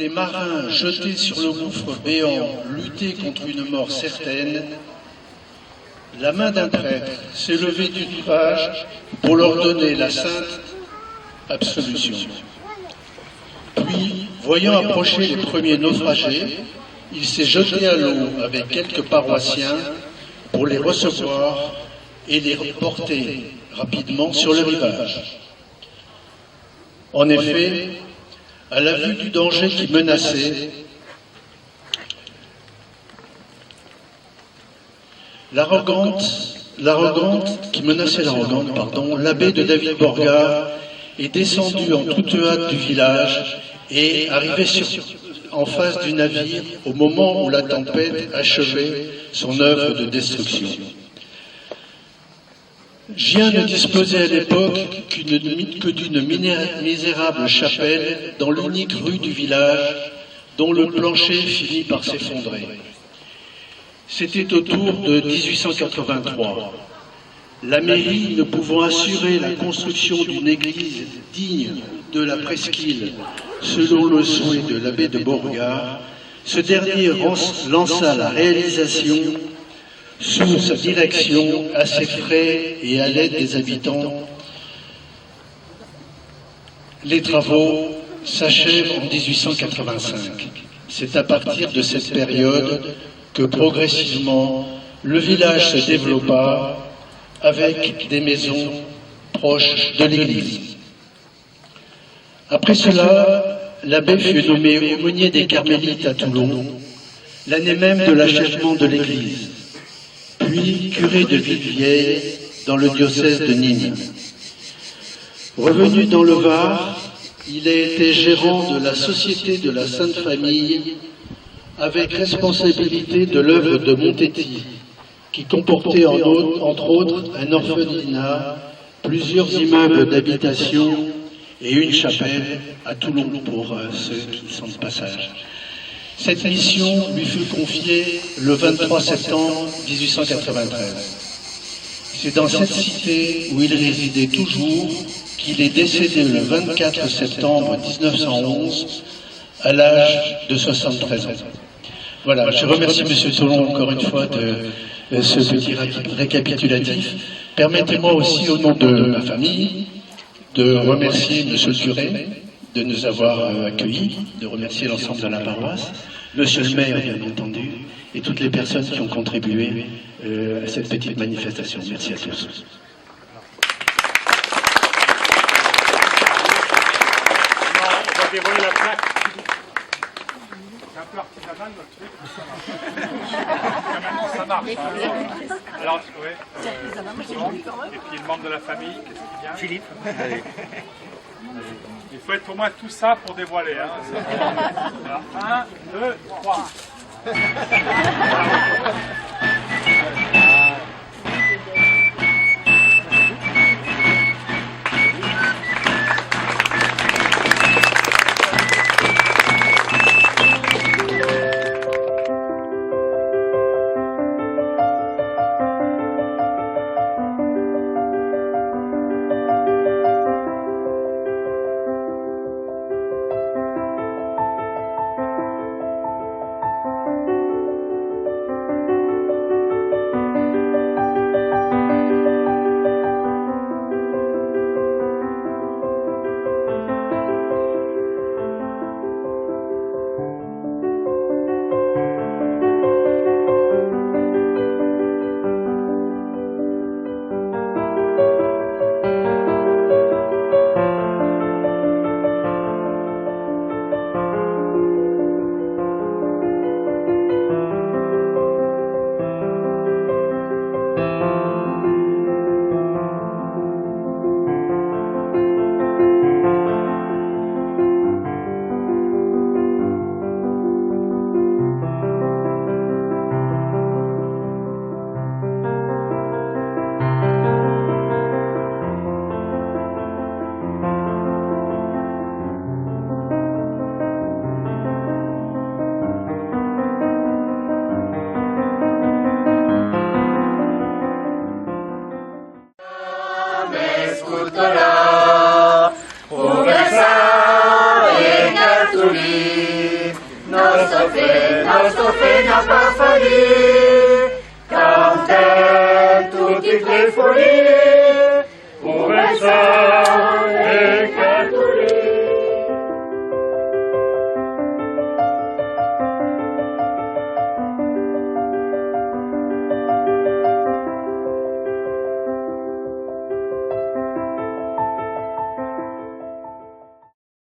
les marins jetés sur le gouffre béant luttaient contre une mort certaine, la main d'un prêtre s'est levée du rivage pour leur donner la sainte absolution. Puis, voyant approcher les premiers naufragés, il s'est jeté à l'eau avec quelques paroissiens pour les recevoir et les porter rapidement sur le rivage. En effet, à la vue du danger qui menaçait, l'abbé de David Borgard est descendu en toute hâte du village et arrivé en face du navire au moment où la tempête achevait son œuvre de destruction. Gien ne disposait à l'époque que d'une misérable chapelle dans l'unique rue du village dont le plancher finit par s'effondrer. C'était autour de 1883. La mairie, ne pouvant assurer la construction d'une église digne de la presqu'île, selon le souhait de l'abbé de Borgard, ce dernier lança la réalisation sous sa direction à ses frais et à l'aide des habitants. Les travaux s'achèvent en 1885. C'est à partir de cette période que progressivement le village se développa avec des maisons proches de l'église. Après cela, l'abbé fut nommé aumônier des Carmélites à Toulon, l'année même de l'achèvement de l'église, puis curé de Villevieille dans le diocèse de Nîmes. Revenu dans le Var, il a été gérant de la Société de la Sainte Famille avec responsabilité de l'œuvre de Montetti, qui comportait entre autres un orphelinat, plusieurs immeubles d'habitation et une chapelle à Toulon pour ceux qui sont de passage. Cette mission lui fut confiée le 23 septembre 1893. C'est dans cette cité où il résidait toujours qu'il est décédé le 24 septembre 1911 à l'âge de 73 ans. Voilà, je remercie M. Toulon encore une fois de ce petit récapitulatif. Permettez-moi aussi, au nom de ma famille, de remercier M. le curé de nous avoir accueillis, de remercier l'ensemble de la paroisse, M. le maire, bien entendu, et toutes les personnes qui ont contribué à cette petite manifestation. Merci à tous. On va dévoiler la plaque. C'est un peu artisanal notre truc. Maintenant ça marche. Alors, ouais. Et puis le membre de la famille, qu'est-ce qui vient? Philippe. Allez. Il faut être au moins tout ça pour dévoiler. Hein. Alors, 1, 2, 3. ascolterà, come sa e cartolì. nostro fe n'a pas fallu, quand toutes les folies, pour ça.